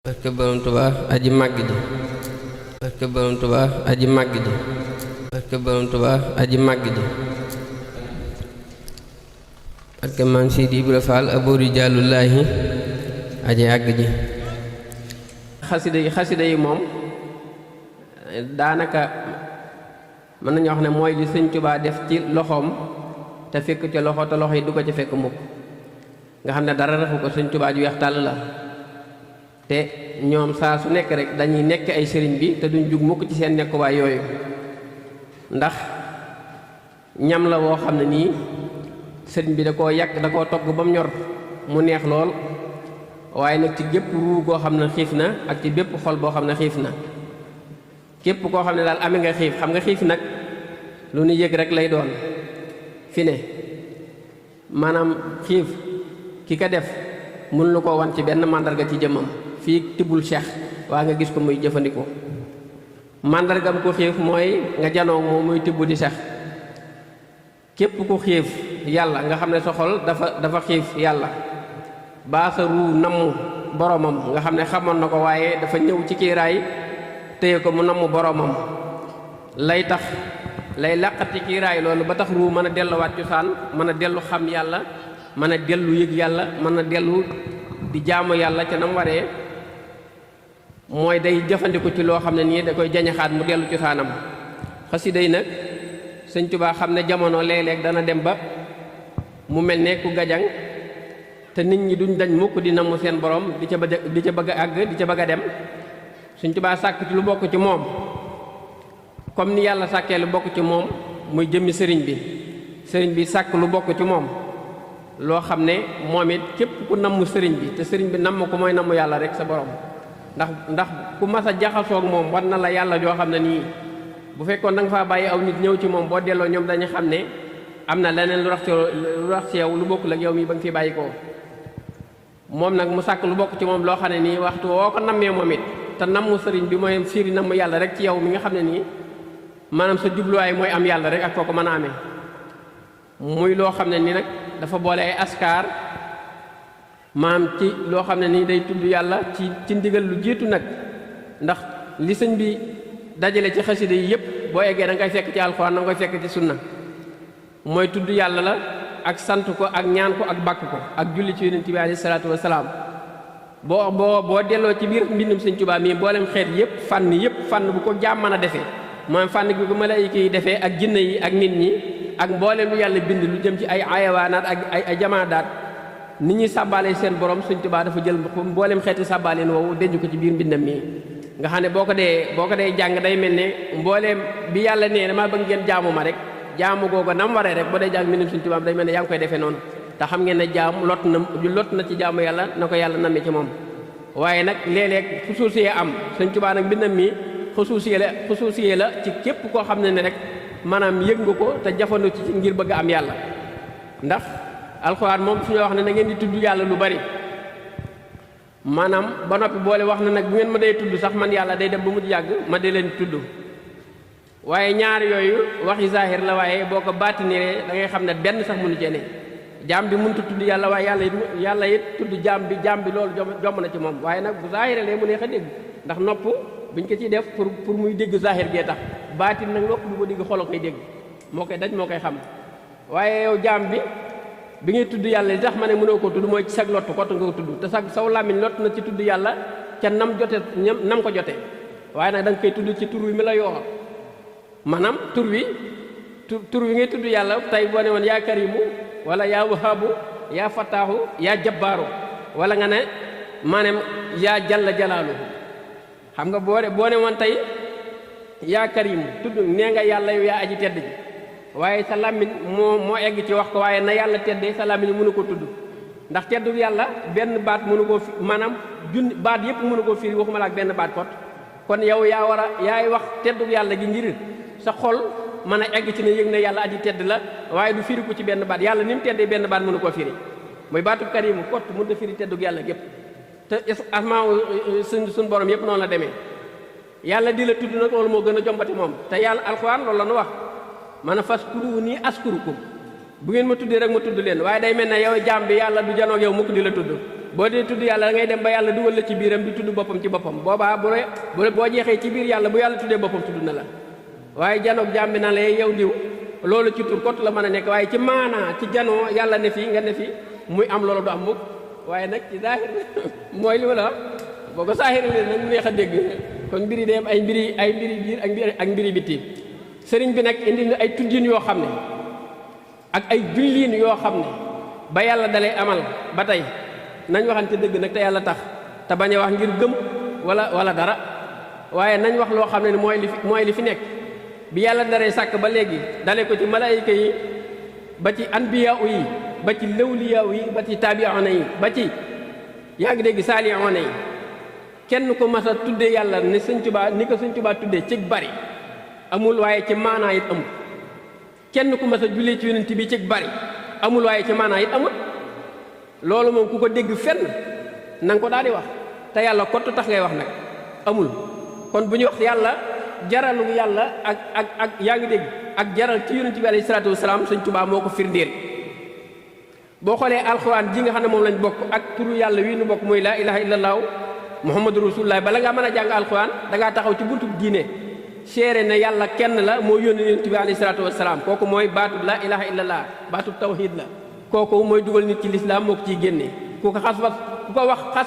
barke Borom Tuubaa aji màgg ji barke Borom Tuubaa aji màgg ji barke Borom Tuubaa aji màgg ji barke Maam Sidi Ibra Faal aboori jaalullaahi aji àgg ji xasida yi moom daanaka mën nañu wax ne mooy li Sëñ Tuubaa def ci loxoom te fekk ci loxo te loxo yi du ko ci fekk mukk nga xam ne dara refu ko Sëñ Tuubaa ju weex tàll la te ñoom saa su nekk rek dañuy nekk ay sëriñ bi te duñ jug mukk ci seen nekkuwaay yooyu ndax ñam la woo xam ne nii sëriñ bi da koo yàq da koo togg ba mu ñor mu neex lool waaye nag ci gépp ruu goo xam ne xiif na ak ci bépp xol boo xam ne xiif na képp koo xam ne daal amee nga xiif xam nga xiif nag lu nu yëg rek lay doon fi ne maanaam xiif ki ko def mën lu ko wan ci benn màndarga ci jëmmam fii tibbul cheikh waa nga gis ko muy jëfandikoo màndargam ku xiif mooy nga janoo moom muy tibb di sex képp ku xiif yàlla nga xam ne sa xol dafa xiif yàlla baa sa ruu namm boromam nga xam ne xamoon na ko waaye dafa ñëw ci kiiraay téye ko mu namm boromam lay tax lay làqat ci kiiraay loolu ba tax ruu mën a delluwaat cosaan mën a dellu xam yàlla mën a dellu yëg yàlla mën a dellu di jaamu yàlla ca nam waree mooy day jëfandiku ci loo xam ne nii da koy jañaxaat mu dellu cosaanam xasida yi nag Sëñ Tuubaa xam ne jamono léeg-léeg dana dem ba mu mel ne ku gajang te nit ñi duñ dañ mukk di namm seen borom di ca bëgg a àgg di ca bëgg a dem Sëñ Tuubaa sàkk ci lu bokk ci moom comme ni yàlla sàkkee lu bokk ci moom muy jëmmi sëriñ bi sàkk lu bokk ci moom loo xam ne moom it képp ku namm sëriñ bi te sëriñ bi namm ko mooy namm yàlla rek sa borom ndax ku mas a jaxasoog moom war na la yàlla joo xam ne nii bu fekkoon da nga faa bàyyi aw nit ñëw ci moom boo delloo ñoom dañu xam ne am na leneen lu rax ci yow lu bokkul ak yow mi ba nga fi bàyyi ko moom nag mu sàkk lu bokk ci moom loo xam ne nii waxtu woo ko nammee moom it te namm sëriñ bi mooy firi namm yàlla rek ci yow mi nga xam ne nii maanaam sa jubluwaay mooy am yàlla rek ak foo ko mën a amee muy loo xam ne nii nag dafa boole ay askar maam ci loo xam ne nii day tudd yàlla ci ndigal lu jiitu nag ndax li sëñ bi dajale ci xasida yi yëpp boo eggee da nga koy fekk ci alxuraan da nga koy fekk ci sunna mooy tudd yàlla la ak sant ko ak ñaan ko ak bàkk ko ak julli ci yonent bi alayhi salaatu wasalaam boo delloo ci biir mbindum Sëñ Tuubaa mii mboolem xeet yëpp fànn bu ko jaam mën a defee mooy fànn bi ko malaayika yi defee ak jinne yi ak nit ñi ak mboolem lu yàlla bind lu jëm ci ay ayawaanaat ak ay jamaadaat nit ñi sàbbaale seen borom Sëñ Tuubaa dafa jël mboolem xeeti sàbbaaleen woowu denc ko ci biir mbindam mii nga xam ne boo ko dee jàng day mel ne mbooleem bi yàlla nee dama bëgg ngeen jaamu ma rek jaamu googu nam waree rek boo dee jàng mbindum Sëñ Tuubaa day mel ne yaa ngi koy defee noonu te xam ngeen ne jaamu lot na ci jaamu yàlla na ko yàlla nammee ci moom waaye nag léeg-léeg xusuusiyee am Sëñ Tuubaa nag mbindam mii xusuusiyee la ci képp koo xam ne rek maanaam yëg nga ko te jafandu ci ngir bëgg am yàlla ndax alxuraan moom suñu wax ne na ngeen di tudd yàlla lu bari maanaam ba noppi boole wax na nag bu ngeen ma dee tudd sax man yàlla day dem ba mu yàgg ma dee leen tudd waaye ñaar yooyu waxi zahir la waaye boo ko baatiniree da ngay xam ne benn sax mënu cee ne jaam bi mënut a tudd yàlla waaye yàlla it tudd jaam bi loolu jomb na ci moom waaye nag bu zahiree lee mu neex a dégg ndax nopp biñ ko ciy def pour muy dégg zahir gee tax baatin nag nopp bu ko dégg xolo koy dégg moo koy daj moo koy xam waaye yow jaam bi ngay tudd yàlla li tax ma ne mënoo koo tudd mooy ci sag lott kott nga ko tudd te saw làmmiñ lott na ci tudd yàlla ca nam ko jote waaye nag da nga koy tudd ci tur wi mi la yoo maanaam tur wi ngay tudd yàlla tey boo ne woon yaa karimu wala yaa wahabu yaa fattaahu yaa jabbaaru wala nga ne maanaam yaa jalla jalaalu xam nga boo ne woon tey yaa karimu tudd nee nga yàlla yow yaa aji tedd ji waaye sa làmmiñ moo egg ci wax ko waaye na yàlla teddee sa làmmiñ mënu ko tudd ndax teddu yàlla benn baat mënu koo maanaam baat yëpp mënu koo firi waxuma la ak benn baat kon yow yaay wax teddu yàlla gi ngir sa xol mën a egg ci ne yëg na yàlla aji tedd la waaye du firi ko ci benn baat yàlla ni mu teddee benn baat mënu koo firi mooy baatu karimu kott mënut a firi teddu yàlla gépp te asmaa suñ borom yëpp noonu la demee yàlla di la tudd nag loolu moo gën a jombati moom te yàlla alxuraan loolu la nu wax man a faskuruuni askurukum bu ngeen ma tuddee rek ma tudd leen waaye day mel ne yow jaam bi yàlla du janoog yow mukk di la tudd boo dee tudd yàlla da ngay dem ba yàlla dugal la ci biiram di tudd boppam ci boppam boobaa boo jeexee ci biir yàlla bu yàlla tuddee boppam tudd na la waaye janoog jàmbi na la yow diw loolu ci tur kot la mën a nekk waaye ci maanaa ci janoo yàlla ne fi nga ne fi muy am loolu du am mukk waaye nag ci zaahir mooy li ma la wax boo ko saahir leen nag neex a dégg kon mbiri dem ay mbiri biir ak mbiri bitti sëriñ bi nag indi na ay tuddin yoo xam ne ak ay julliin yoo xam ne ba yàlla dalay amal ba tey nañ waxante dëgg nag te yàlla tax te bañ a wax ngir gëm wala dara waaye nañ wax loo xam ne mooy li fi nekk bi yàlla daree sàkk ba léegi dale ko ci malaayika yi ba ci anbiya yi ba ci lawliya yi ba ci taabi'una yi ba ci yaa ngi dégg saalihuuna yi kenn ko mas a tudde yàlla ne Sëñ Tuubaa ni ko Sëñ Tuubaa tuddee cig bari amul waaye ci maanaa it amul kenn ku mas a jullee ci yonent bi cig bari amul waaye ci maanaa it amul loolu moom ku ko dégg fenn na nga ko daal di wax te yàlla kott tax ngay wax nag amul kon bu ñu wax yàlla jaralu yàlla ak yaa ngi dégg ak jaral ci yonent bi alayhi salaatu wasalaam Sëñ Tuubaa moo ko firndeel boo xoolee alxuraan ji nga xam ne moom lañ bokk ak turu yàlla wii nu bokk mooy laa ilaha illallah muhammadu rasulullah bala ngaa mën a jàng alxuraan dangaa taxaw ci buntu diine seere ne yàlla kenn la moo yónni yonent bi alayhi salaatu wasalaam kooku mooy baatub laa ilaha illallah baatub tawhid la kooku mooy dugal nit ci lislaam moo ko ciy génnee ku ko xas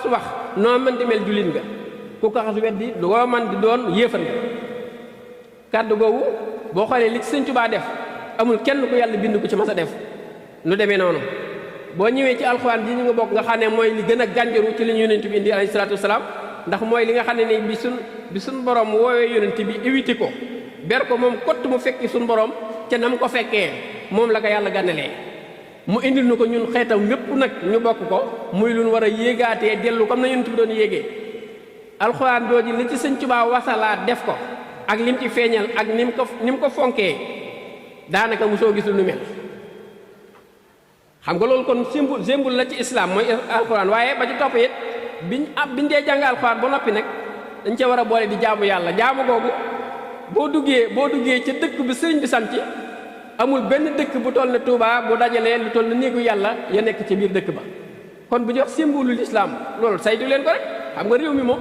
wax noo mën di mel jullit nga ku ko xas weddi loo man di doon yéefar nga kàddu googu boo xoolee li ci Sëñ Tuubaa def amul kenn ku yàlla bind ko ci mas a def lu demee noonu boo ñëwee ci alxuraan ji ñu nga bokk nga xam ne mooy li gën a gànjaru ci li ñu yonent bi indi alayhi salaatu wasalaam ndax mooy li nga xam ne ni bi suñ borom woowee yonent bi évité ko ber ko moom kott mu fekki suñ borom ca nam ko fekkee moom la ko yàlla gànnalee mu indil nu ko ñun xeetam wépp nag ñu bokk ko muy lu ñu war a yéegaatee dellu comme na yonent bi doon yéegee alxuraan jooji li ci Sëñ Tuubaa wasalaat def ko ak lim ci feeñal ak ni mu ko fonkee daanaka mosoo gis lu nu mel xam nga loolu kon symbole la ci islam mooy alxuraan waaye ba ci topp it biñ dee jàng alxuraan ba noppi nag dañ ca war a boole di jaamu yàlla jaamu googu boo duggee ca dëkk bi sëriñ bi sanc amul benn dëkk bu toll ne Touba bu dajalee lu toll ne néegu yàlla ya nekk ci biir dëkk ba kon bu ñu wax symbole l'islam loolu saytu leen ko rek xam nga réew mi moom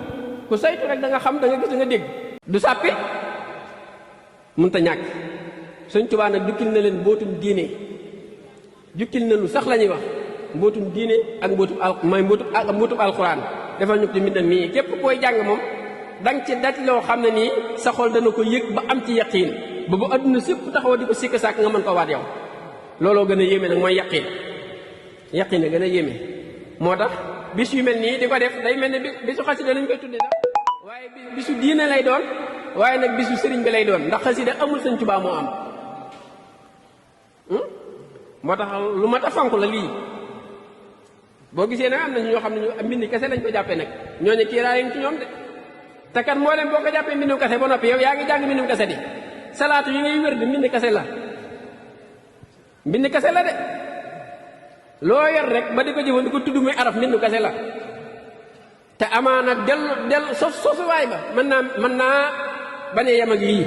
ku saytu rek da nga xam da nga gis da nga dégg du sàppi mënta ñàkk Sëñ Tuubaa nag jukkil na leen mbootum diine jukkil na lu sax la ñuy wax mbootum diine ak mbootum alxuraan defal ñu ko ci mbindam mii képp koy jàng moom danga ci daj loo xam ne nii sa xol dana ko yëg ba am ci yaqiin ba bu adduna sépp taxaw di ko sikk sàkk nga mën ko waat yow looloo gën a yéeme nag mooy yaqiin a gën a yéeme moo tax bis yu mel nii di ko def day mel ne bisu xasida lañ koy tudde sax waaye bisu diine lay doon waaye nag bisu sëriñ bi lay doon ndax xasida amul Sëñ Tuubaa moo am moo tax lu mat a fonk la lii boo gisee nag am na ñoo xam ne ñu mbind kese lañ ko jàppee nag ñooñu kiiraay ci ñoom de te kat moo leen boo ko jàppee mbindum kese ba noppi yow yaa ngi jàng mbindum kese di salaatu yi ngay wér di mbind kese la mbind kese la de loo yor rek ba di ko jëfandikoo tudd muy araf mbindu kese la te amaana dellu sosuwaay ba mën naa bañ a yem ak lii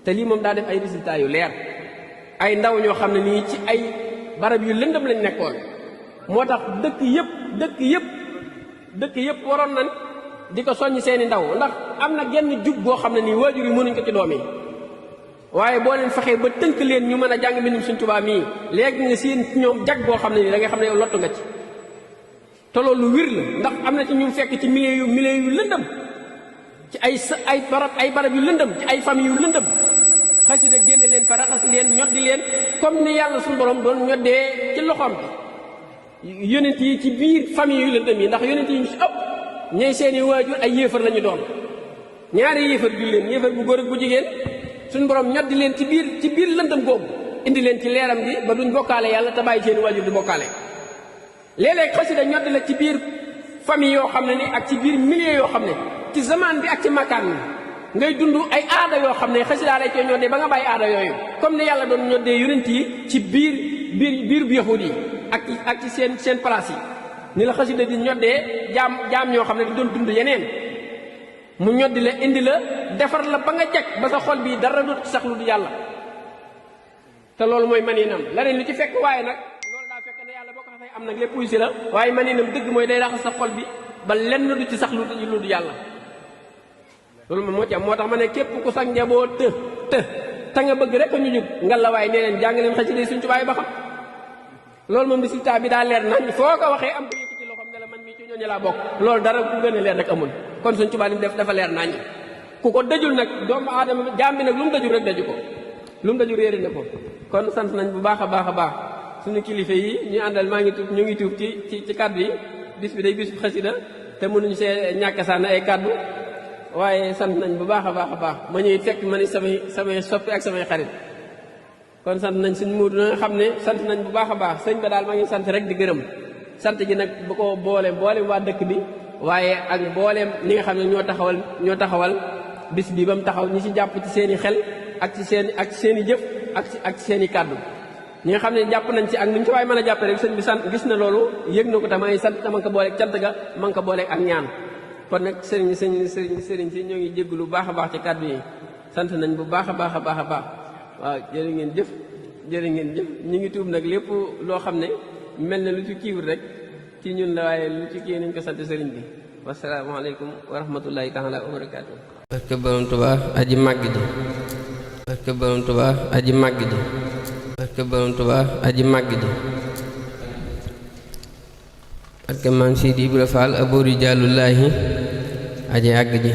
te lii moom daa def ay résultats yu leer ay ndaw ñoo xam ne nii ci ay barab yu lëndëm lañ nekkoon moo tax dëkk yëpp waroon nañ di ko soññ seeni ndaw ndax am na genn jub boo xam ne nii waajur yi mënuñ ko ci doom yi waaye boo leen fexee ba tënk leen ñu mën a jàng mbindum Sëñ Tuubaa mii léegi nga seen ci ñoom jag boo xam ne nii da nga xam ne yow lottu nga ci te loolu lu wir la ndax am na ci ñu fekk ci milieu yu lëndëm ci ay barab yu lëndëm ci ay famille yu lëndëm xasida génne leen fa raxas leen ñoddi leen comme ni yàlla suñu borom doon ñoddee ci loxoom bi yonent yi ci biir famille yu lëndëm yi ndax yonent yi ñu si ëpp ñooy seeni waajur ay yéefar lañu doon ñaari yéefar jul leen yéefar bu góor ak bu jigéen suñu borom ñoddi leen ci biir lëndëm googu indi leen ci leeram gi ba duñ bokkaale yàlla te bàyyi seeni waajur di bokkaale léeg-léeg xasida ñoddi la ci biir famille yoo xam ne ni ak ci biir milieu yoo xam ne ci zaman bi ak ci makaan mi ngay dund ay aada yoo xam ne xasida lay cee ñoddee ba nga bàyyi aada yooyu comme ni yàlla doon ñoddee yonent yi ci biir bu yahuud yi ak ci seen place yi ni la xasida di ñoddee jaam ñoo xam ne di doon dund yeneen mu ñoddi la indi la defar la ba nga jag ba sa xol bii dara dootu sax lu du yàlla te loolu mooy maniinam leneen lu ci fekk waaye nag am nag lépp wuy si la waaye man nam dëgg mooy day raxas sa xol bi ba lenn du ci sax lu du yàlla loolu moom moo ci am moo tax ma ne képp ku sax njaboot te nga bëgg rek ñu jub ngal la waaye nee leen jàng leen xasida Sëñ Tuubaa ba xam loolu moom résultat bi daa leer nañ foo ko waxee am ko yëkkati loxoom ne la man mii ci ñooñu laa bokk loolu dara ku gën a leer rek amul kon Sëñ Tuubaa li mu def dafa leer nañ ku ko dajul nag doomu aadama jaam bi nag lu mu dajul rek daju ko lu mu dajul réeri na ko kon sant nañ bu baax a baax a baax suñu kilifa yi ñu àndal maa ngi tuub ñu ngi tuub ci kàddu yi bis bi day bis xasida te mënuñu see ñàkk sànni ay kàddu waaye sant nañ bu baax a baax a baax ma ñuy fekk ma ni samay soppi ak samay xarit kon sant nañ suñ muur na nga xam ne sant nañ bu baax a baax sëñ ba daal ma ngi sant rek di gërëm sant gi nag bu ko booleem waa dëkk bi waaye ak booleem ñi nga xam ne ñoo taxawal bis bi ba mu taxaw ñi ci jàpp ci seen i xel ak ci seen i jëf ak ci seen i kàddu ñi nga xam ne jàpp nañ ci ak nuñ ci waaye mën a jàppe rek sëñ bi sant gis na loolu yëg na ko te may sant te ma nga ko booleeg cant ga ma nga ko booleeg ak ñaan kon nag sëriñ si ñoo ngi jégg lu baax a baax ci kàddu yi sant nañ bu baax a baax a baax a baax waaw jërë ngeen jëf ñu ngi tuub nag lépp loo xam ne mel na lu ci kiiwul rek ci ñun la waaye lu ci kii nañ ko sant sëriñ bi wasalaamaaleykum wa rahmatullahi taala wa barakaatu barke borom Tuubaa aji màgg ji barke borom Tuubaa aji màgg ji barke borom Tuubaa aji màgg ji barke maam Sidi Ibra Fall abori jàllullaahi aji àgg ji